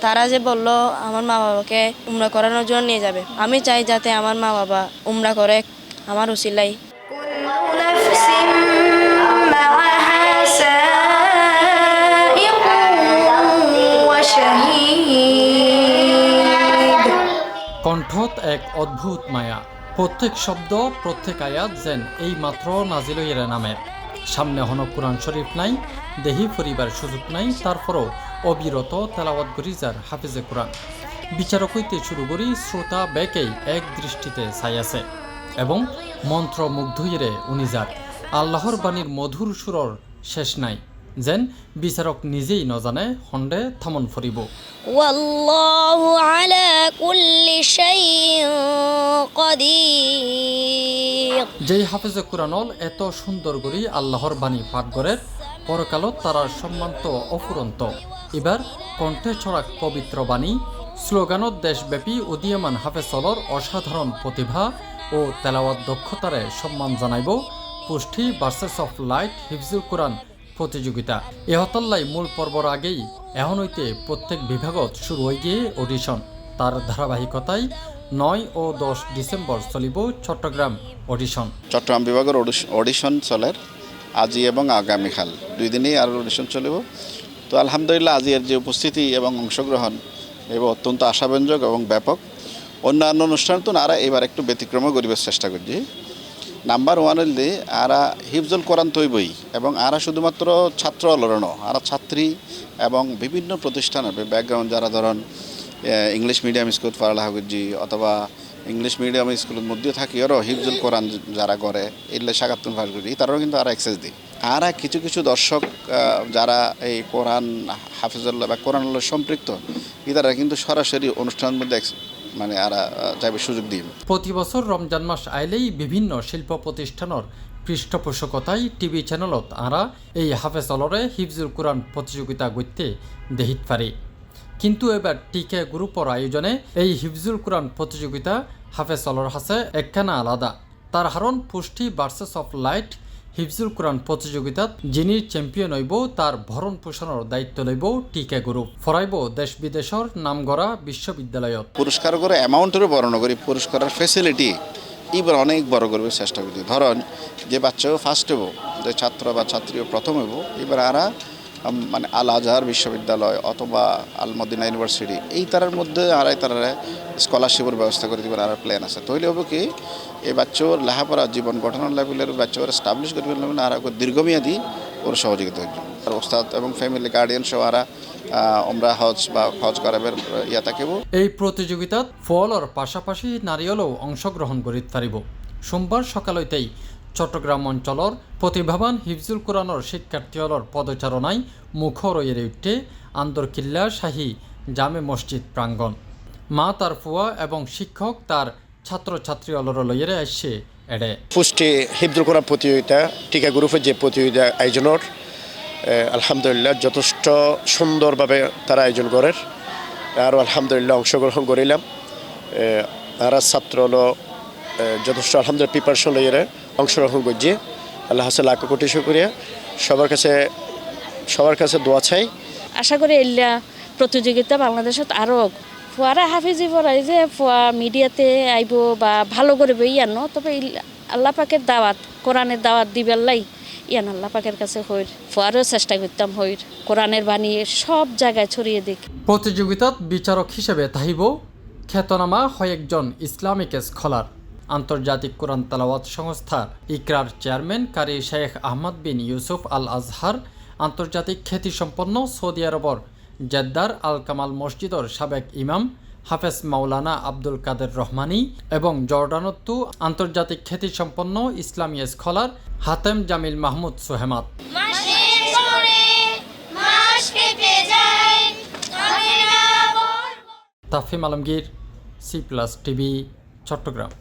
তারা যে বলল আমার মা বাবাকে উমরা করানোর জন্য নিয়ে যাবে, আমি চাই যাতে আমার মা বাবা উমরা করে আমার উসিলাই। কণ্ঠত এক অদ্ভুত মায়া, প্রত্যেক শব্দ প্রত্যেক আয়াত যেন এই মাত্র নাজিল হইয়া নামের। সামনে হন কোরআন শরীফ নাই, দেহি পরিবার সুযোগ নাই, তারপরও অবিরত তেলাওয়াত করি যার হাফিজে কোরআন। বিচারক হইতে শুরু করি শ্রোতা বেকেই এক দৃষ্টিতে চাই আছে এবং মন্ত্র মুগ্ধ হইরে উনি যার আল্লাহর বাণীর মধুর সুরর শেষ নাই, যেন বিচারক নিজেই নজানে হন্ডে থামন ফরিব। ওয়াল্লাহু আলা কুল্লি শাইইন কাদির। যেই হাফেজে কোরআনল এত সুন্দর করি আল্লাহর বাণী পাঠ করে পরকালত তারার সম্মান তো অফুরন্ত। এবার কণ্ঠে ছড়াক পবিত্র বাণী স্লোগানত দেশব্যাপী উদীয়মান হাফেজলর অসাধারণ প্রতিভা ও তেলাওয়াত দক্ষতারে সম্মান জানাইব পুষ্টি ভার্সেস অফ লাইট হিফজুল কোরআন প্রতিযোগিতা। এহতল্লাই মূল পর্বর আগেই এখন হইতে প্রত্যেক বিভাগত শুরু হয়ে গিয়ে অডিশন। তার ধারাবাহিকতায় 9 ও 10 ডিসেম্বর চলিব চট্টগ্রাম অডিশন। চট্টগ্রাম বিভাগের অডিশন চলের আজি এবং আগামীকাল 2 দিনেই আর অডিশন চলিব। তো আলহামদুলিল্লাহ আজি এর যে উপস্থিতি এবং অংশগ্রহণ এবং অত্যন্ত আশাব্যঞ্জক এবং ব্যাপক। অন্যান্য অনুষ্ঠান তো আর এবার একটু ব্যতিক্রম করিবার চেষ্টা করছি। নাম্বার 1 হইলে আরা হিফজুল কোরআন তৈবই এবং আরা শুধুমাত্র ছাত্র অলরণ আরা ছাত্রী এবং বিভিন্ন প্রতিষ্ঠানের ব্যাকগ্রাউন্ড যারা ধরেন ইংলিশ মিডিয়াম স্কুল পড়ালেখা করছি অথবা ইংলিশ মিডিয়াম স্কুলের মধ্যে থাকি আরও হিফজুল কোরআন যারা করে এগুলো সাকাতুন ফাল করি তারাও কিন্তু আরা অ্যাক্সেস দিই। আর কিছু কিছু দর্শক যারা এই কোরআন হাফিজুল্লাহ বা কোরআনুল্লাহ সম্পৃক্ত তারা কিন্তু সরাসরি অনুষ্ঠানের মধ্যে মানে আরা যাবে সুযোগ দিই। প্রতি বছর রমজান মাস আইলেই বিভিন্ন শিল্প প্রতিষ্ঠানের পৃষ্ঠপোষকতায় টিভি চ্যানেলত আরা এই হাফেজলরে হিফজুল কোরআন প্রতিযোগিতা গড়তে দেখিত পারি। কিন্তু এবার টিকে গ্রুপর আয়োজনে এই হিফজুল কোরআন প্রতিযোগিতা হাফেজলর হাসে একখানা আলাদা। তার হারণ পুষ্টি ভার্সেস অফ লাইট হিফজুল কোরআন প্রতিযোগিতাত যিনি চ্যাম্পিয়ন হইব তার ভরণ পোষণের দায়িত্ব লইব টিকে গ্রুপ। ফরাইব দেশ বিদেশের নামগড়া বিশ্ববিদ্যালয়ত। পুরস্কার করে অ্যামাউন্টেরও বড় করি, পুরস্কারের ফেসিলিটি এবার অনেক বড় করবে চেষ্টা করি। ধরুন যে বাচ্চাও ফার্স্ট হবো, যে ছাত্র বা ছাত্রীও প্রথম হবো, এবার আরা মানে আল আজহার বিশ্ববিদ্যালয় অথবা আল মদিনা ইউনিভার্সিটি এই তারার মধ্যে আড়াই তারা স্কলারশিপের ব্যবস্থা করে দেবেন আর প্ল্যান আছে। তৈলে হবে কি এই বাচ্চার লেখাপড়া জীবন গঠনের লেভেলের বাচ্চার এস্টাবলিশ করবেন আর দীর্ঘমেয়াদী ওর সহযোগিতা হচ্ছে। আর ওস্তাদ এবং ফ্যামিলি গার্ডিয়ান সহ আরা আমরা হজ করাবের ইয়া থাকিব। এই প্রতিযোগিতাত ফলর পাশাপাশি নারীয়লও অংশগ্রহণ করিতে পারিব। সোমবার সকালতেই চট্টগ্রাম অঞ্চলের প্রতিভাবান হিফজুল কোরআনের শিক্ষার্থীদের পদচারণায় মুখর হয়ে উঠে আন্দরকিল্লা শাহী জামে মসজিদ প্রাঙ্গণ। মা তার ফুয়া এবং শিক্ষক তার ছাত্রছাত্রী লইয়ে আসছে এডে। পুষ্টি হিফজুল কোরআন প্রতিযোগিতা টিকা গ্রুপের যে প্রতিযোগিতা আয়োজনের আলহামদুলিল্লাহ যথেষ্ট সুন্দরভাবে তারা আয়োজন করেন। আরও আলহামদুলিল্লাহ অংশগ্রহণ করিলাম। তারা ছাত্র হলো যথেষ্ট আলহামদুলিল্লাহ প্রিপারেশন লইয়ে অংশগ্রহণ করছি। আল্লাহ হাসে লাখ কোটি শুকরিয়া। সবার কাছে দোয়া চাই। আশা করি এল্লা প্রতিযোগিতা বাংলাদেশত আরও ফুয়ারা হাফিজি পড়াই যে ফুয়া মিডিয়াতে আইব বা ভালো করবে ইয়ান। তবে আল্লাহ পাকের দাওয়াত কোরআনের দাওয়াত দিবেলাই ইয়ান আল্লাহ পাকের কাছে হইর ফুয়ারও চেষ্টা করতাম হইর কোরআনের বাণী সব জায়গায় ছড়িয়ে দিক। প্রতিযোগিতাত বিচারক হিসেবে তাহিব খ্যাতনামা কয়েকজন ইসলামিক স্কলার। আন্তর্জাতিক কোরআন তেলাওয়াত সংস্থার ইকরার চেয়ারম্যান কারি শেখ আহমদ বিন ইউসুফ আল আজহার, আন্তর্জাতিক খ্যাতিসম্পন্ন সৌদি আরবর জেদ্দার আল কামাল মসজিদর সাবেক ইমাম হাফেজ মাওলানা আব্দুল কাদের রহমানি এবং জর্ডানত্তু আন্তর্জাতিক খ্যাতিসম্পন্ন ইসলামী scholar Hatem Jamil Mahmoud Suhaimat. Tafhim Alamgir, C+ TV, Chittagong.